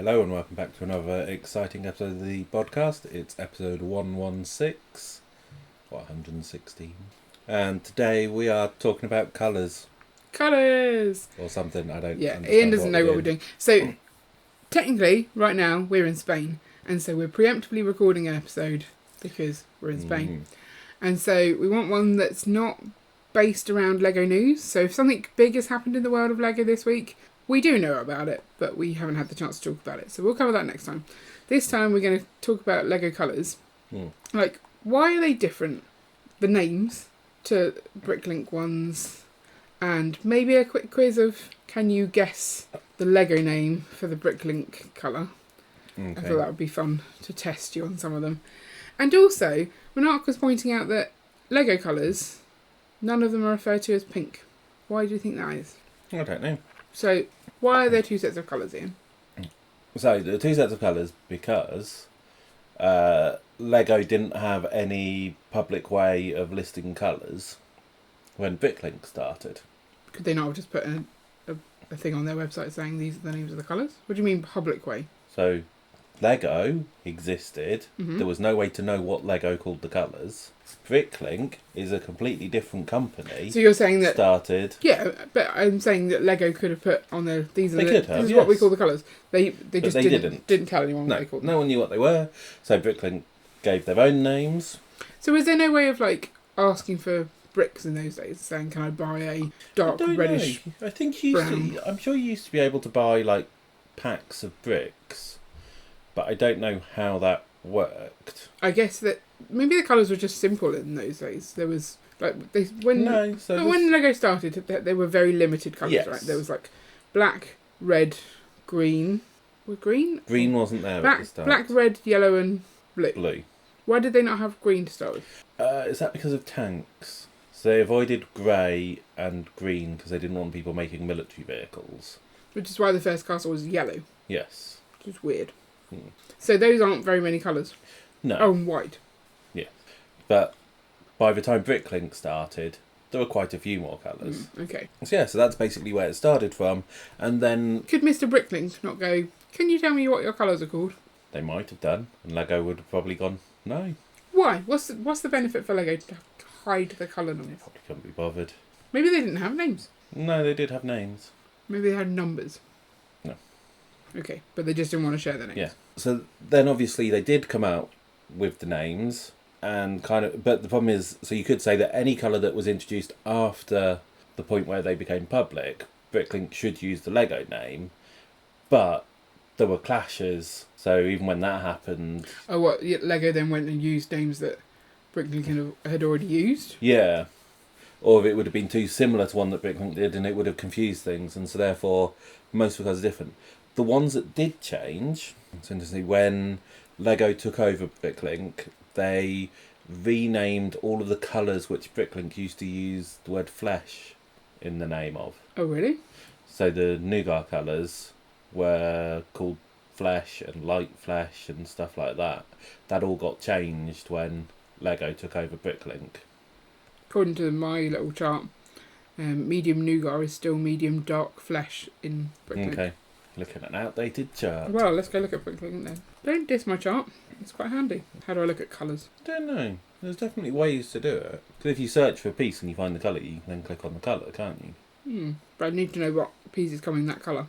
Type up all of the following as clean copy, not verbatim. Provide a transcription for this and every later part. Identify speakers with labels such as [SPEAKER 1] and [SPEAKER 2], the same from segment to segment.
[SPEAKER 1] Hello and welcome back to another exciting episode of the Bodcast. It's episode 116, or 116. And today we are talking about colours.
[SPEAKER 2] Colours!
[SPEAKER 1] Or something, I don't understand.
[SPEAKER 2] Ian doesn't know what we're doing. So, technically, right now, we're in Spain. And so we're preemptively recording an episode because we're in Spain. And so we want one that's not based around Lego news. So if something big has happened in the world of Lego this week, we do know about it, but we haven't had the chance to talk about it. So we'll cover that next time. This time we're going to talk about Lego colours. Like, why are they different? The names to Bricklink ones. And maybe a quick quiz of, can you guess the Lego name for the Bricklink colour? Okay. I thought that would be fun to test you on some of them. And also, Monarch was pointing out that Lego colours, none of them are referred to as pink. Why do you think that is?
[SPEAKER 1] I don't know.
[SPEAKER 2] So, why are there two sets of colours, Ian?
[SPEAKER 1] So, the two sets of colours because Lego didn't have any public way of listing colours when Bricklink started.
[SPEAKER 2] Could they not have just put a thing on their website saying these are the names of the colours? What do you mean public way?
[SPEAKER 1] So, Lego existed. There was no way to know what Lego called the colours. Bricklink is a completely different company.
[SPEAKER 2] So you're saying that
[SPEAKER 1] started.
[SPEAKER 2] Yeah, but I'm saying that Lego could have put on there. These are
[SPEAKER 1] this
[SPEAKER 2] is what we call the colours. They just didn't tell anyone what they called them.
[SPEAKER 1] No one knew what they were. So Bricklink gave their own names.
[SPEAKER 2] So was there no way of like asking for bricks in those days, saying can I buy a dark reddish?
[SPEAKER 1] Know. I think I'm sure you used to be able to buy like packs of bricks, but I don't know how that worked.
[SPEAKER 2] I guess that maybe the colours were just simple in those days. There was like when Lego started, there were very limited colours, yes. Right? There was like black, red, green. Was green?
[SPEAKER 1] Green wasn't there at the start.
[SPEAKER 2] Black, red, yellow, and blue.
[SPEAKER 1] Blue.
[SPEAKER 2] Why did they not have green to start with?
[SPEAKER 1] Is that because of tanks? So they avoided grey and green because they didn't want people making military vehicles.
[SPEAKER 2] Which is why the first castle was yellow.
[SPEAKER 1] Yes.
[SPEAKER 2] Which is weird. So those aren't very many colours.
[SPEAKER 1] No.
[SPEAKER 2] Oh, and white.
[SPEAKER 1] Yeah. But by the time Bricklink started, there were quite a few more colours.
[SPEAKER 2] Okay.
[SPEAKER 1] So that's basically where it started from. And then...
[SPEAKER 2] Could Mr. Bricklink not go, can you tell me what your colours are called?
[SPEAKER 1] They might have done. And Lego would have probably gone, no.
[SPEAKER 2] Why? What's the benefit for Lego to hide the colour names?
[SPEAKER 1] They probably couldn't be bothered.
[SPEAKER 2] Maybe they didn't have names.
[SPEAKER 1] No, they did have names.
[SPEAKER 2] Maybe they had numbers.
[SPEAKER 1] No.
[SPEAKER 2] Okay, but they just didn't want to share their names.
[SPEAKER 1] Yeah. So then obviously they did come out with the names and but the problem is, so you could say that any colour that was introduced after the point where they became public, Bricklink should use the Lego name, but there were clashes, so even when that happened...
[SPEAKER 2] Oh, what, Lego then went and used names that Bricklink had already used?
[SPEAKER 1] Yeah. Or if it would have been too similar to one that Bricklink did and it would have confused things, and so therefore most of the colours are different. The ones that did change, it's interesting, when Lego took over Bricklink, they renamed all of the colours which Bricklink used to use the word flesh in the name of.
[SPEAKER 2] Oh, really?
[SPEAKER 1] So the nougat colours were called flesh and light flesh and stuff like that. That all got changed when Lego took over Bricklink.
[SPEAKER 2] According to my little chart, medium nougat is still medium dark flesh in Bricklink. Okay.
[SPEAKER 1] Looking at an outdated chart.
[SPEAKER 2] Well, let's go look at Bricklink then. Don't diss my chart. It's quite handy. How do I look at colours?
[SPEAKER 1] I don't know. There's definitely ways to do it. Because if you search for a piece and you find the colour, you can then click on the colour, can't you?
[SPEAKER 2] But I need to know what piece is coming in that colour.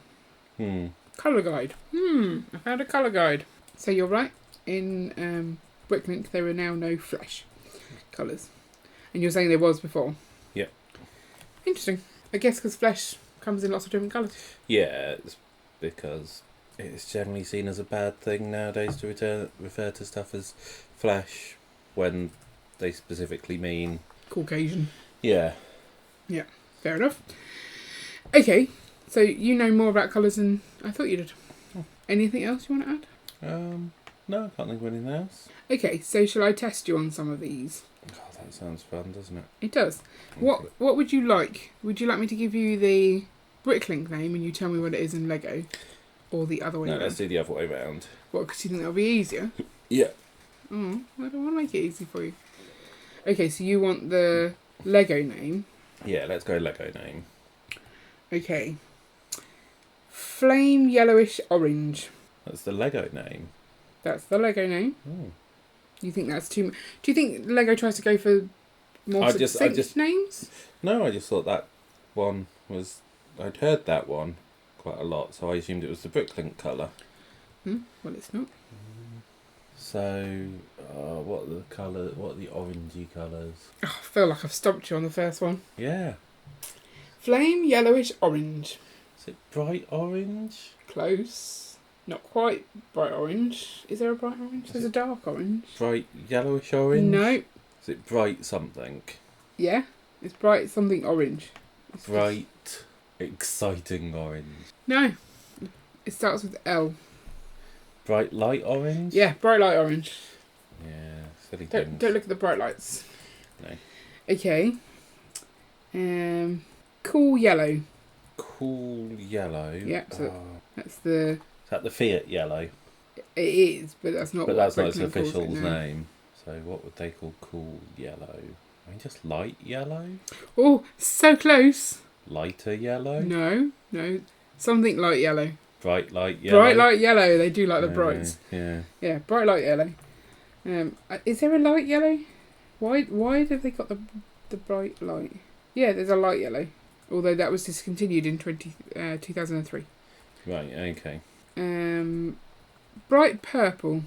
[SPEAKER 2] Colour guide. I found a colour guide. So you're right. In Bricklink, there are now no flesh colours. And you're saying there was before?
[SPEAKER 1] Yeah.
[SPEAKER 2] Interesting. I guess because flesh comes in lots of different colours.
[SPEAKER 1] Yeah, it's because it's generally seen as a bad thing nowadays to refer to stuff as flesh when they specifically mean...
[SPEAKER 2] Caucasian.
[SPEAKER 1] Yeah.
[SPEAKER 2] Yeah, fair enough. Okay, so you know more about colours than I thought you did. Anything else you want to add?
[SPEAKER 1] No, I can't think of anything else.
[SPEAKER 2] Okay, so shall I test you on some of these?
[SPEAKER 1] Oh, that sounds fun, doesn't it?
[SPEAKER 2] It does. Okay. What would you like? Would you like me to give you the Bricklink name and you tell me what it is in Lego? Or the other way around?
[SPEAKER 1] No, let's do the other way around.
[SPEAKER 2] What, because you think that'll be easier?
[SPEAKER 1] Yeah.
[SPEAKER 2] Oh, I don't want to make it easy for you. Okay, so you want the Lego name?
[SPEAKER 1] Yeah, let's go Lego name.
[SPEAKER 2] Okay. Flame yellowish orange.
[SPEAKER 1] That's the Lego name.
[SPEAKER 2] That's the Lego name.
[SPEAKER 1] Oh.
[SPEAKER 2] You think that's too... Do you think Lego tries to go for more succinct names?
[SPEAKER 1] No, I just thought that one was... I'd heard that one quite a lot, so I assumed it was the Bricklink colour.
[SPEAKER 2] Well, it's not.
[SPEAKER 1] So, what are the colours? What are the orangey colours?
[SPEAKER 2] Oh, I feel like I've stumped you on the first one.
[SPEAKER 1] Yeah.
[SPEAKER 2] Flame yellowish orange.
[SPEAKER 1] Is it bright orange?
[SPEAKER 2] Close. Not quite bright orange. Is there a bright orange? There's a dark orange.
[SPEAKER 1] Bright yellowish orange?
[SPEAKER 2] No.
[SPEAKER 1] Is it bright something?
[SPEAKER 2] Yeah, it's bright something orange.
[SPEAKER 1] Bright, exciting orange.
[SPEAKER 2] No. It starts with L.
[SPEAKER 1] Bright light orange?
[SPEAKER 2] Yeah, bright light orange.
[SPEAKER 1] Yeah, silly
[SPEAKER 2] Don't
[SPEAKER 1] things.
[SPEAKER 2] look at the bright lights.
[SPEAKER 1] No.
[SPEAKER 2] Okay. Cool yellow.
[SPEAKER 1] Cool yellow.
[SPEAKER 2] Yeah, so that's the...
[SPEAKER 1] Is that the Fiat yellow?
[SPEAKER 2] It is, but that's not.
[SPEAKER 1] But
[SPEAKER 2] what
[SPEAKER 1] that's not its
[SPEAKER 2] Bricklink calls
[SPEAKER 1] official
[SPEAKER 2] it, no.
[SPEAKER 1] name. So what would they call cool yellow? I mean, just light yellow?
[SPEAKER 2] Oh, so close.
[SPEAKER 1] Lighter yellow?
[SPEAKER 2] No. Something light yellow.
[SPEAKER 1] Bright light yellow?
[SPEAKER 2] Bright light yellow. They do like the brights.
[SPEAKER 1] Yeah.
[SPEAKER 2] Yeah, bright light yellow. Is there a light yellow? Why have they got the bright light? Yeah, there's a light yellow. Although that was discontinued in 2003.
[SPEAKER 1] Right, okay.
[SPEAKER 2] Bright purple.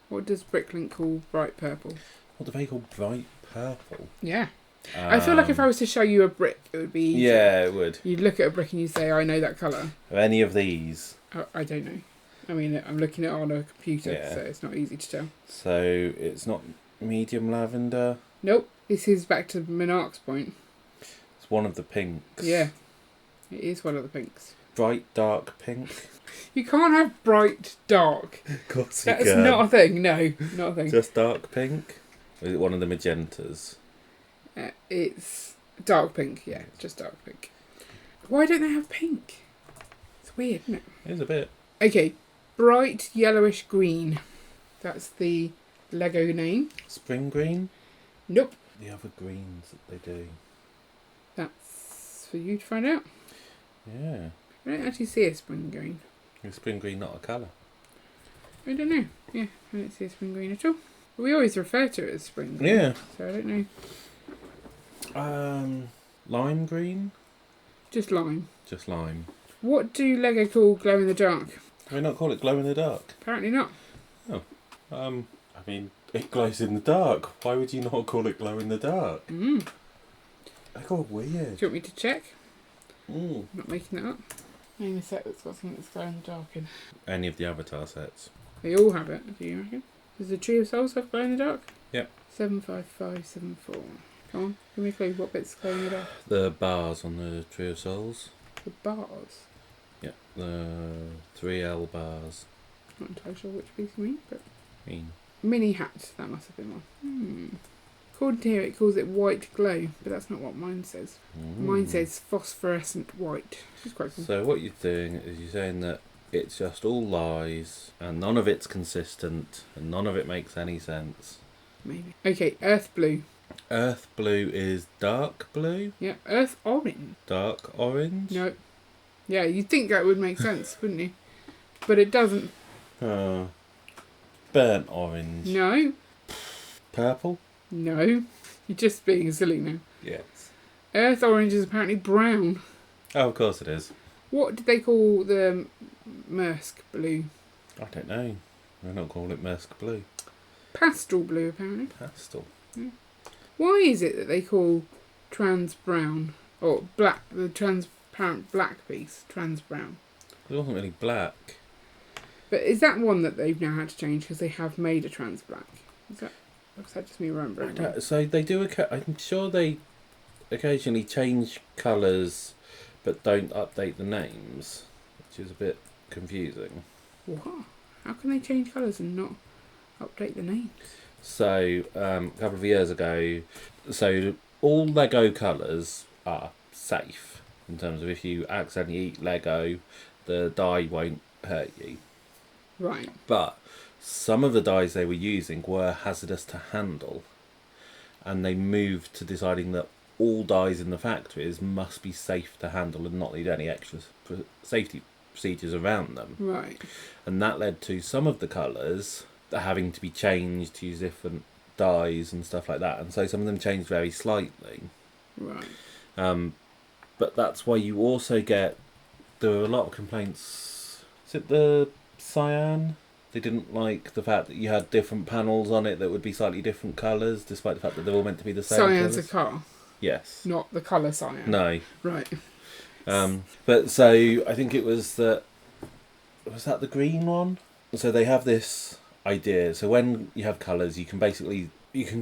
[SPEAKER 2] What does Bricklink call bright purple?
[SPEAKER 1] What do they call bright purple?
[SPEAKER 2] Yeah. I feel like if I was to show you a brick, it would be easier.
[SPEAKER 1] Yeah, it would.
[SPEAKER 2] You'd look at a brick and you'd say, I know that colour.
[SPEAKER 1] Are any of these?
[SPEAKER 2] I don't know. I mean, I'm looking at it on a computer,
[SPEAKER 1] Yeah.
[SPEAKER 2] so it's not easy to tell.
[SPEAKER 1] So it's not medium lavender?
[SPEAKER 2] Nope. This is back to Minark's point.
[SPEAKER 1] It's one of the pinks.
[SPEAKER 2] Yeah. It is one of the pinks.
[SPEAKER 1] Bright dark pink?
[SPEAKER 2] You can't have bright dark.
[SPEAKER 1] Of course you
[SPEAKER 2] That's
[SPEAKER 1] can.
[SPEAKER 2] not a thing. No, not a thing.
[SPEAKER 1] Just dark pink? Or is it one of the magentas?
[SPEAKER 2] It's dark pink. Yeah, just dark pink. Why don't they have pink? It's weird, isn't it?
[SPEAKER 1] It is a bit.
[SPEAKER 2] Okay. Bright yellowish green. That's the Lego name.
[SPEAKER 1] Spring green?
[SPEAKER 2] Nope.
[SPEAKER 1] The other greens that they do.
[SPEAKER 2] That's for you to find out.
[SPEAKER 1] Yeah.
[SPEAKER 2] I don't actually see a spring green.
[SPEAKER 1] Is spring green not a colour?
[SPEAKER 2] I don't know. Yeah, I don't see a spring green at all. We always refer to it as spring green.
[SPEAKER 1] Yeah.
[SPEAKER 2] So I don't know.
[SPEAKER 1] Lime green?
[SPEAKER 2] Just lime.
[SPEAKER 1] Just lime.
[SPEAKER 2] What do Lego call glow in the dark?
[SPEAKER 1] Do they not call it glow in the dark?
[SPEAKER 2] Apparently not.
[SPEAKER 1] I mean, it glows in the dark. Why would you not call it glow in the dark? They go weird.
[SPEAKER 2] Do you want me to check?
[SPEAKER 1] Mm.
[SPEAKER 2] I'm not making that up. Name a set that's got something that's glow in the dark in.
[SPEAKER 1] Any of the Avatar sets.
[SPEAKER 2] They all have it, do you reckon? Does the Tree of Souls have glow in the dark?
[SPEAKER 1] Yep.
[SPEAKER 2] 75574. Come on, give me a clue. What bit's glow in the dark?
[SPEAKER 1] The bars on the Tree of Souls.
[SPEAKER 2] The bars.
[SPEAKER 1] Yeah, the 3L bars.
[SPEAKER 2] Not entirely sure which piece you mean, but...
[SPEAKER 1] Mini
[SPEAKER 2] hat, that must have been one. According to here, it calls it white glow, but that's not what mine says. Mine says phosphorescent white, which is quite cool.
[SPEAKER 1] So what you're doing is you're saying that it's just all lies, and none of it's consistent, and none of it makes any sense.
[SPEAKER 2] Maybe. Okay, earth blue.
[SPEAKER 1] Earth blue is dark blue?
[SPEAKER 2] Yeah, earth orange.
[SPEAKER 1] Dark orange?
[SPEAKER 2] No. Yeah, you'd think that would make sense, wouldn't you? But it doesn't.
[SPEAKER 1] Burnt orange?
[SPEAKER 2] No.
[SPEAKER 1] Purple?
[SPEAKER 2] No. You're just being silly now.
[SPEAKER 1] Yes.
[SPEAKER 2] Earth orange is apparently brown.
[SPEAKER 1] Oh, of course it is.
[SPEAKER 2] What did they call the Maersk blue?
[SPEAKER 1] I don't know. They don't call it Maersk blue.
[SPEAKER 2] Pastel blue, apparently.
[SPEAKER 1] Pastel.
[SPEAKER 2] Yeah. Why is it that they call trans brown, or black, the transparent black piece, trans brown?
[SPEAKER 1] It wasn't really black.
[SPEAKER 2] But is that one that they've now had to change because they have made a trans black? Is that just me remembering?
[SPEAKER 1] So they do. I'm sure they occasionally change colours, but don't update the names, which is a bit confusing.
[SPEAKER 2] What? How can they change colours and not update the names?
[SPEAKER 1] So a couple of years ago, so all Lego colours are safe in terms of if you accidentally eat Lego, the dye won't hurt you.
[SPEAKER 2] Right.
[SPEAKER 1] But some of the dyes they were using were hazardous to handle, and they moved to deciding that all dyes in the factories must be safe to handle and not need any extra safety procedures around them.
[SPEAKER 2] Right.
[SPEAKER 1] And that led to some of the colours having to be changed to use different dyes and stuff like that. And so some of them changed very slightly.
[SPEAKER 2] Right.
[SPEAKER 1] But that's why you also get... There were a lot of complaints. Is it the cyan? They didn't like the fact that you had different panels on it that would be slightly different colours, despite the fact that they're all meant to be the same
[SPEAKER 2] Cyan's
[SPEAKER 1] colours.
[SPEAKER 2] a car,
[SPEAKER 1] Yes.
[SPEAKER 2] not the colour cyan.
[SPEAKER 1] No.
[SPEAKER 2] Right.
[SPEAKER 1] But so I think it was that... Was that the green one? So they have this idea. So when you have colours, you can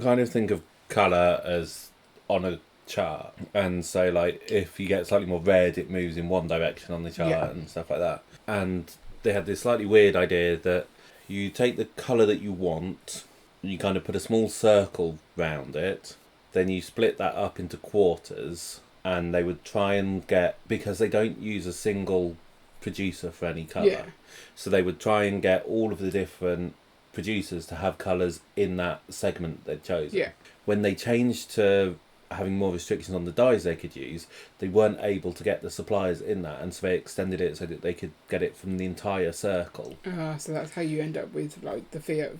[SPEAKER 1] kind of think of colour as on a chart. And so, like, if you get slightly more red, it moves in one direction on the chart and stuff like that. And they had this slightly weird idea that you take the colour that you want, you kind of put a small circle round it, then you split that up into quarters, and they would try and get... Because they don't use a single producer for any colour.
[SPEAKER 2] Yeah.
[SPEAKER 1] So they would try and get all of the different producers to have colours in that segment they'd chosen.
[SPEAKER 2] Yeah.
[SPEAKER 1] When they changed to having more restrictions on the dyes they could use, they weren't able to get the suppliers in that, and so they extended it so that they could get it from the entire circle.
[SPEAKER 2] So that's how you end up with, like, the Fiat...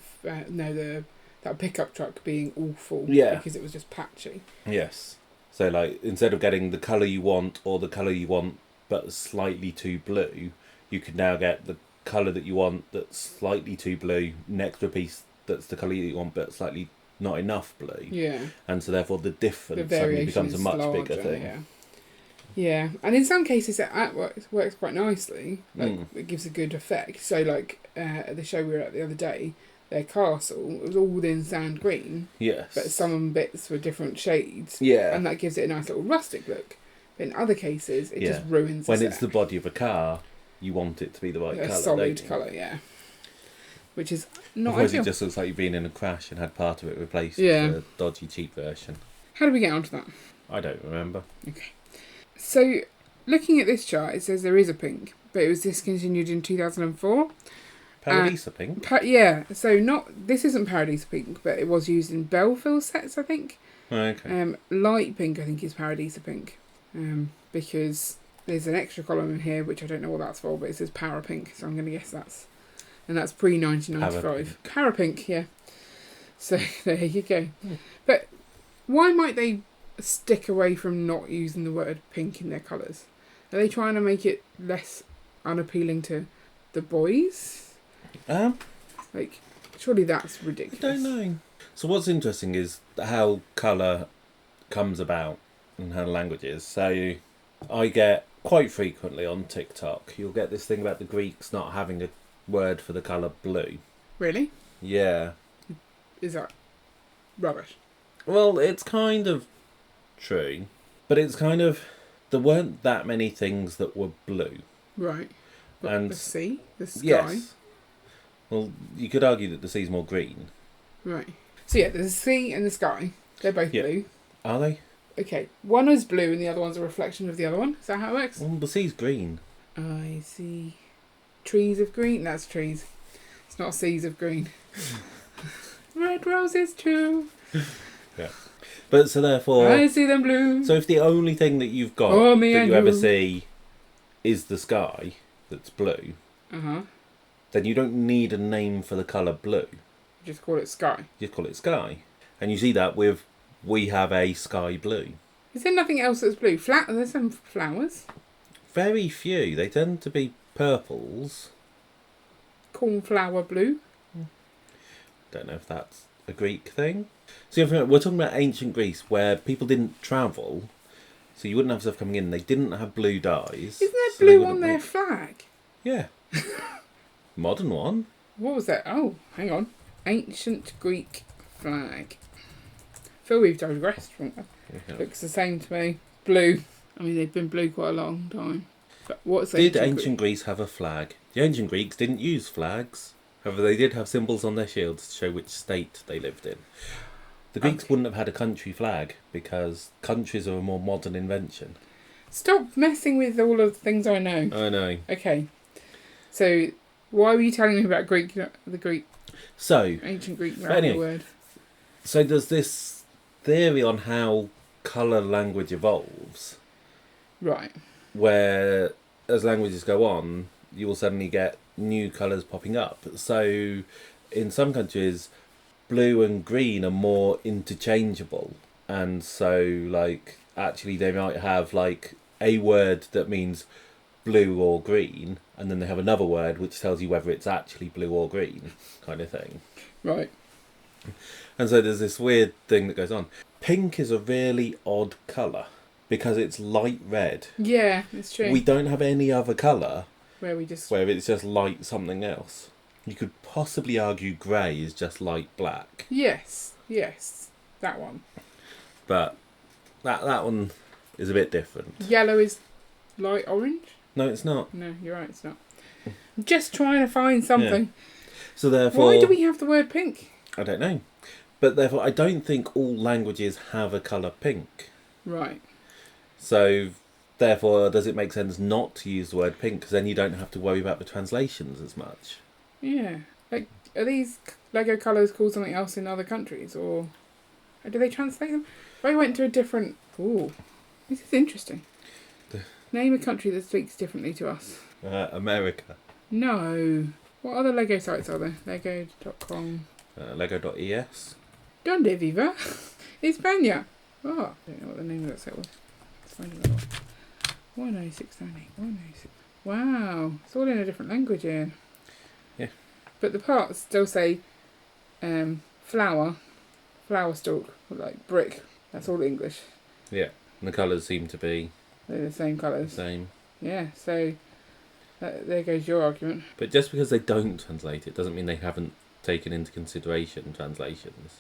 [SPEAKER 2] that pickup truck being awful.
[SPEAKER 1] Yeah.
[SPEAKER 2] Because it was just patchy.
[SPEAKER 1] Yes. So, like, instead of getting the colour you want or the colour you want but slightly too blue, you could now get the colour that you want that's slightly too blue next to a piece that's the colour you want but slightly not enough blue.
[SPEAKER 2] Yeah.
[SPEAKER 1] And so therefore the difference
[SPEAKER 2] The
[SPEAKER 1] suddenly
[SPEAKER 2] variation
[SPEAKER 1] becomes a
[SPEAKER 2] is
[SPEAKER 1] much
[SPEAKER 2] larger,
[SPEAKER 1] bigger thing.
[SPEAKER 2] Yeah. Yeah, and in some cases it works quite nicely. Like, it gives a good effect. So, like, at the show we were at the other day, their castle, it was all in sand green.
[SPEAKER 1] Yes.
[SPEAKER 2] But some bits were different shades.
[SPEAKER 1] Yeah.
[SPEAKER 2] And that gives it a nice little rustic look. But in other cases, it just
[SPEAKER 1] Yeah.
[SPEAKER 2] ruins the
[SPEAKER 1] When
[SPEAKER 2] set.
[SPEAKER 1] it's the body of a car, you want it to be the right
[SPEAKER 2] A
[SPEAKER 1] colour,
[SPEAKER 2] solid
[SPEAKER 1] don't you?
[SPEAKER 2] colour, yeah. Which is not
[SPEAKER 1] Otherwise
[SPEAKER 2] ideal.
[SPEAKER 1] it just looks like you've been in a crash and had part of it replaced
[SPEAKER 2] Yeah.
[SPEAKER 1] with a dodgy, cheap version.
[SPEAKER 2] How do we get onto that?
[SPEAKER 1] I don't remember.
[SPEAKER 2] Okay. So, looking at this chart, it says there is a pink, but it was discontinued in 2004.
[SPEAKER 1] Paradisa pink?
[SPEAKER 2] Yeah, so this isn't Paradise Pink, but it was used in Belfield sets, I think.
[SPEAKER 1] Okay.
[SPEAKER 2] Light pink, I think, is Paradise Pink. Because there's an extra column in here, which I don't know what that's for, but it says Para Pink, so I'm going to guess that's pre-1995. Para Pink, yeah. So there you go. But why might they stick away from not using the word pink in their colours? Are they trying to make it less unappealing to the boys? Like, surely that's ridiculous.
[SPEAKER 1] I don't know. So what's interesting is how colour comes about and how language is. So I get quite frequently on TikTok, you'll get this thing about the Greeks not having a word for the colour blue.
[SPEAKER 2] Really?
[SPEAKER 1] Yeah.
[SPEAKER 2] Is that rubbish?
[SPEAKER 1] Well, it's kind of true, but it's kind of... There weren't that many things that were blue.
[SPEAKER 2] Right. But
[SPEAKER 1] And
[SPEAKER 2] the sea? The sky?
[SPEAKER 1] Yes. Well, you could argue that the sea's more green.
[SPEAKER 2] Right. So yeah, there's the sea and the sky. They're both
[SPEAKER 1] Yeah.
[SPEAKER 2] blue.
[SPEAKER 1] Are they?
[SPEAKER 2] Okay. One is blue and the other one's a reflection of the other one. Is that how it works?
[SPEAKER 1] Well, the sea's green.
[SPEAKER 2] I see. Trees of green? That's trees. It's not seas of green. Red roses too.
[SPEAKER 1] Yeah. But so therefore...
[SPEAKER 2] I see them blue.
[SPEAKER 1] So if the only thing that you've got
[SPEAKER 2] Oh, me
[SPEAKER 1] that
[SPEAKER 2] and
[SPEAKER 1] you ever
[SPEAKER 2] you.
[SPEAKER 1] see is the sky that's blue,
[SPEAKER 2] Uh-huh.
[SPEAKER 1] then you don't need a name for the colour blue.
[SPEAKER 2] Just call it sky.
[SPEAKER 1] You just call it sky. And you see that with we have a sky blue.
[SPEAKER 2] Is there nothing else that's blue? There's some flowers.
[SPEAKER 1] Very few. They tend to be purples.
[SPEAKER 2] Cornflower blue.
[SPEAKER 1] Don't know if that's a Greek thing. So we're talking about ancient Greece where people didn't travel, so you wouldn't have stuff coming in. They didn't have blue dyes.
[SPEAKER 2] Isn't there
[SPEAKER 1] so they
[SPEAKER 2] blue
[SPEAKER 1] wouldn't
[SPEAKER 2] on their
[SPEAKER 1] make-
[SPEAKER 2] flag?
[SPEAKER 1] Yeah. Modern one.
[SPEAKER 2] What was that? Oh, hang on. Ancient Greek flag. I feel we've digressed from that.
[SPEAKER 1] Yeah.
[SPEAKER 2] Looks the same to me. Blue. I mean, they've been blue quite a long time. But what's
[SPEAKER 1] Did
[SPEAKER 2] ancient
[SPEAKER 1] ancient Greece have a flag? The ancient Greeks didn't use flags. However, they did have symbols on their shields to show which state they lived in. The Greeks wouldn't have had a country flag because countries are a more modern invention.
[SPEAKER 2] Stop messing with all of the things I know.
[SPEAKER 1] I know.
[SPEAKER 2] Okay. So, why were you telling me about the Greek,
[SPEAKER 1] So,
[SPEAKER 2] ancient Greek
[SPEAKER 1] anyway.
[SPEAKER 2] word?
[SPEAKER 1] so there's this theory on how colour language evolves,
[SPEAKER 2] Right.
[SPEAKER 1] where as languages go on, you will suddenly get new colours popping up. So in some countries, blue and green are more interchangeable, and so like actually they might have like a word that means blue or green, and then they have another word which tells you whether it's actually blue or green, kind of thing.
[SPEAKER 2] Right.
[SPEAKER 1] And so there's this weird thing that goes on. Pink is a really odd colour because it's light red.
[SPEAKER 2] Yeah, it's true.
[SPEAKER 1] We don't have any other colour
[SPEAKER 2] where it's
[SPEAKER 1] just light something else. You could possibly argue grey is just light black.
[SPEAKER 2] Yes, that one.
[SPEAKER 1] But that one is a bit different.
[SPEAKER 2] Yellow is light orange?
[SPEAKER 1] No, it's not.
[SPEAKER 2] No, you're right, it's not. I'm just trying to find something.
[SPEAKER 1] Yeah. So therefore...
[SPEAKER 2] Why do we have the word pink?
[SPEAKER 1] I don't know. But therefore, I don't think all languages have a colour pink.
[SPEAKER 2] Right.
[SPEAKER 1] So therefore, does it make sense not to use the word pink? Because then you don't have to worry about the translations as much.
[SPEAKER 2] Yeah. Like, are these Lego colours called something else in other countries? Or do they translate them? If I went to a different... Ooh, this is interesting. Name a country that speaks differently to us.
[SPEAKER 1] America.
[SPEAKER 2] No. What other Lego sites are there? Lego.com.
[SPEAKER 1] Lego.es.
[SPEAKER 2] Donde viva? España. Oh, I don't know what the name of that site was. Let's find another one. 10698. 106. Wow. It's all in a different language here.
[SPEAKER 1] Yeah.
[SPEAKER 2] But the parts still say flower stalk, or like brick. That's all English.
[SPEAKER 1] Yeah. And the colours seem to be...
[SPEAKER 2] They're the same colours.
[SPEAKER 1] Same.
[SPEAKER 2] Yeah, so there goes your argument.
[SPEAKER 1] But just because they don't translate it doesn't mean they haven't taken into consideration translations.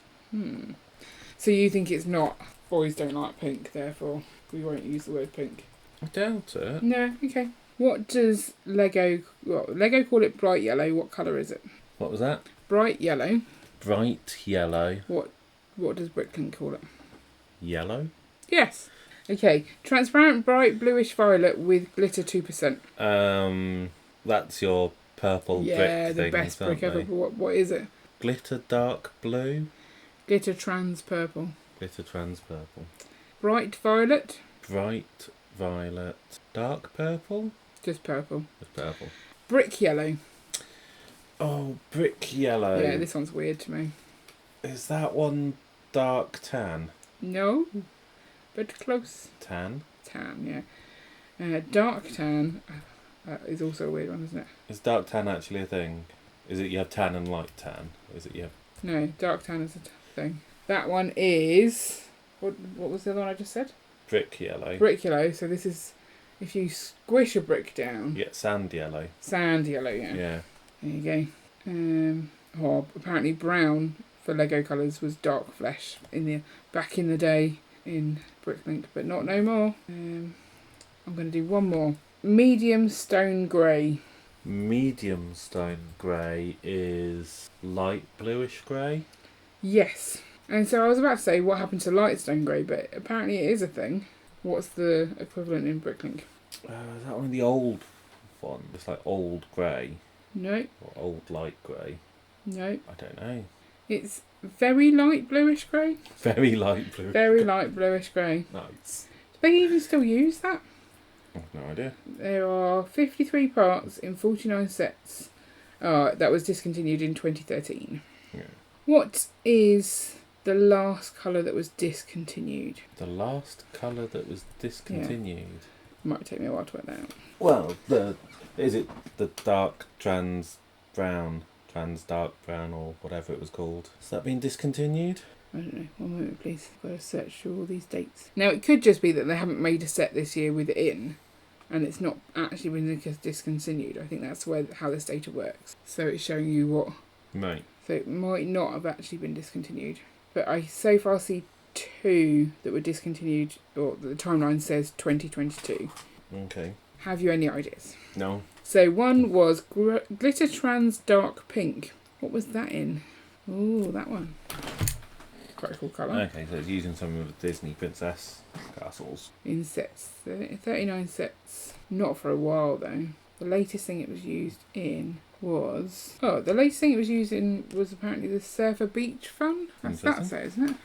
[SPEAKER 2] So you think it's not boys don't like pink, therefore we won't use the word pink?
[SPEAKER 1] I doubt it.
[SPEAKER 2] No, okay. What does Lego call it? Bright yellow. What colour is it?
[SPEAKER 1] What was that?
[SPEAKER 2] Bright yellow.
[SPEAKER 1] Bright yellow.
[SPEAKER 2] What does Bricklink call it?
[SPEAKER 1] Yellow?
[SPEAKER 2] Yes. Okay. Transparent, bright, bluish violet with glitter 2%.
[SPEAKER 1] That's your purple brick thing.
[SPEAKER 2] Yeah, the best brick ever. What is it?
[SPEAKER 1] Glitter dark blue.
[SPEAKER 2] Glitter trans purple.
[SPEAKER 1] Glitter trans purple.
[SPEAKER 2] Bright violet.
[SPEAKER 1] Bright violet. Dark purple?
[SPEAKER 2] Just purple.
[SPEAKER 1] Just purple.
[SPEAKER 2] Brick yellow.
[SPEAKER 1] Oh, brick yellow.
[SPEAKER 2] Yeah, this one's weird to me.
[SPEAKER 1] Is that one dark tan?
[SPEAKER 2] No, but close.
[SPEAKER 1] Tan?
[SPEAKER 2] Tan, yeah. Dark tan is also a weird one, isn't it?
[SPEAKER 1] Is dark tan actually a thing? Is it you have tan and light tan? Or is it you have...
[SPEAKER 2] No, dark tan is a thing. That one is... What was the other one I just said?
[SPEAKER 1] Brick yellow.
[SPEAKER 2] Brick yellow. So this is... If you squish a brick down...
[SPEAKER 1] You get sand yellow.
[SPEAKER 2] Sand yellow, yeah.
[SPEAKER 1] Yeah.
[SPEAKER 2] There you go. Apparently brown for Lego colours was dark flesh back in the day in Bricklink, but not no more. I'm going to do one more. Medium stone grey.
[SPEAKER 1] Medium stone grey is light bluish grey.
[SPEAKER 2] Yes. And so I was about to say what happened to light stone grey, but apparently it is a thing. What's the equivalent in Bricklink?
[SPEAKER 1] Is that one of the old ones? It's like old grey.
[SPEAKER 2] No.
[SPEAKER 1] Or old light grey.
[SPEAKER 2] No.
[SPEAKER 1] I don't know.
[SPEAKER 2] It's very light bluish grey.
[SPEAKER 1] Very light blue.
[SPEAKER 2] Very light bluish grey.
[SPEAKER 1] Nice.
[SPEAKER 2] Do they even still use that?
[SPEAKER 1] I've no idea.
[SPEAKER 2] There are 53 parts in 49 sets. That was discontinued in 2013.
[SPEAKER 1] Yeah.
[SPEAKER 2] What is the last colour that was discontinued?
[SPEAKER 1] The last colour that was discontinued?
[SPEAKER 2] It might take me a while to work that out.
[SPEAKER 1] Well, is it the dark trans brown, trans dark brown, or whatever it was called? Has that been discontinued?
[SPEAKER 2] I don't know. One moment, please. I've got to search through all these dates. Now, it could just be that they haven't made a set this year with it in, and it's not actually been discontinued. I think that's how this data works. So it's showing you what...
[SPEAKER 1] Right.
[SPEAKER 2] So it might not have actually been discontinued. But I so far see 2 that were discontinued, or the timeline says 2022.
[SPEAKER 1] Okay.
[SPEAKER 2] Have you any ideas?
[SPEAKER 1] No.
[SPEAKER 2] So one was Glitter Trans Dark Pink. What was that in? Ooh, that one. Quite a cool colour.
[SPEAKER 1] Okay, so it's using some of the Disney princess castles.
[SPEAKER 2] In sets. 39 sets. Not for a while though. The latest thing it was used in was... the latest thing it was used in was apparently the Surfer Beach Fun. That's that set, isn't it?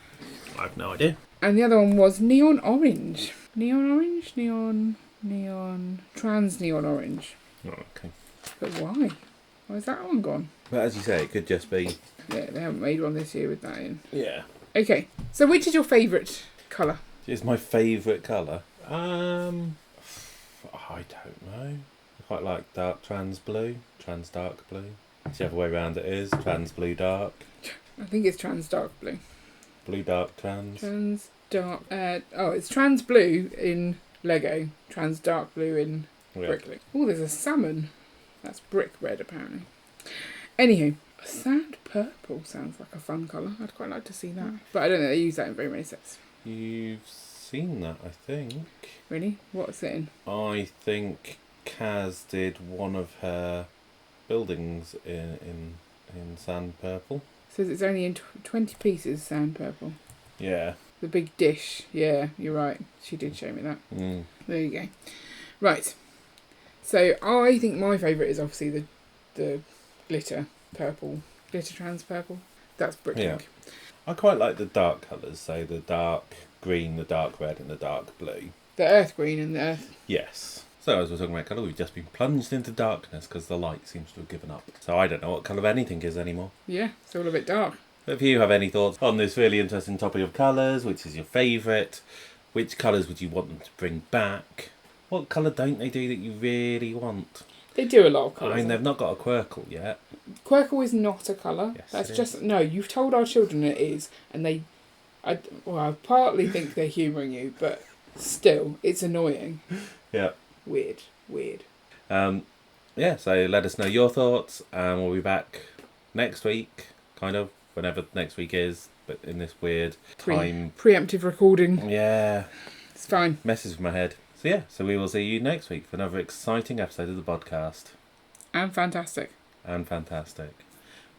[SPEAKER 1] I have no idea.
[SPEAKER 2] And the other one was Neon Orange. Neon Orange? Trans Neon Orange.
[SPEAKER 1] Oh, okay.
[SPEAKER 2] But why? Why is that one gone?
[SPEAKER 1] But as you say, it could just be...
[SPEAKER 2] Yeah, they haven't made one this year with that in.
[SPEAKER 1] Yeah.
[SPEAKER 2] Okay, so which is your favourite colour?
[SPEAKER 1] It's my favourite colour. I don't know. I quite like dark trans blue, trans dark blue. Whichever way round it is, trans blue dark.
[SPEAKER 2] I think it's trans dark blue.
[SPEAKER 1] Blue dark trans.
[SPEAKER 2] Trans dark... it's trans blue in Lego, trans dark blue in Bricklink. Oh, there's a salmon. That's brick red, apparently. Anywho, sand purple sounds like a fun colour. I'd quite like to see that. But I don't think they use that in very many sets.
[SPEAKER 1] You've seen that, I think.
[SPEAKER 2] Really? What's it in?
[SPEAKER 1] I think Kaz did one of her buildings in sand purple.
[SPEAKER 2] Says it's only in 20 pieces, sand purple.
[SPEAKER 1] Yeah.
[SPEAKER 2] The big dish. Yeah, you're right. She did show me that.
[SPEAKER 1] Mm.
[SPEAKER 2] There you go. Right. So I think my favourite is obviously the glitter purple. Glitter trans purple. That's Bricklink.
[SPEAKER 1] Yeah. I quite like the dark colours, so the dark green, the dark red and the dark blue.
[SPEAKER 2] The earth green and the earth...
[SPEAKER 1] Yes. So as we're talking about colour, we've just been plunged into darkness because the light seems to have given up. So I don't know what colour anything is anymore.
[SPEAKER 2] Yeah, it's all a bit dark.
[SPEAKER 1] If you have any thoughts on this really interesting topic of colours, which is your favourite, which colours would you want them to bring back, what colour don't they do that you really want?
[SPEAKER 2] They do a lot of colours.
[SPEAKER 1] I mean, they've not got a Quirkle yet.
[SPEAKER 2] Quirkle is not a colour.
[SPEAKER 1] Yes,
[SPEAKER 2] That's
[SPEAKER 1] it
[SPEAKER 2] just...
[SPEAKER 1] is.
[SPEAKER 2] No, you've told our children it is, and they... I partly think they're humouring you, but still, it's annoying.
[SPEAKER 1] Yeah.
[SPEAKER 2] Weird.
[SPEAKER 1] Yeah, so let us know your thoughts, and we'll be back next week, kind of, whenever next week is, but in this weird time.
[SPEAKER 2] Preemptive recording.
[SPEAKER 1] Yeah.
[SPEAKER 2] It's fine.
[SPEAKER 1] Messes with my head. So yeah, so we will see you next week for another exciting episode of the Bodcast.
[SPEAKER 2] And fantastic.
[SPEAKER 1] And fantastic.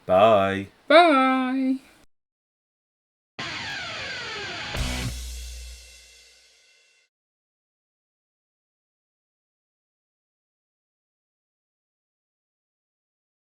[SPEAKER 1] Bye.
[SPEAKER 2] Bye.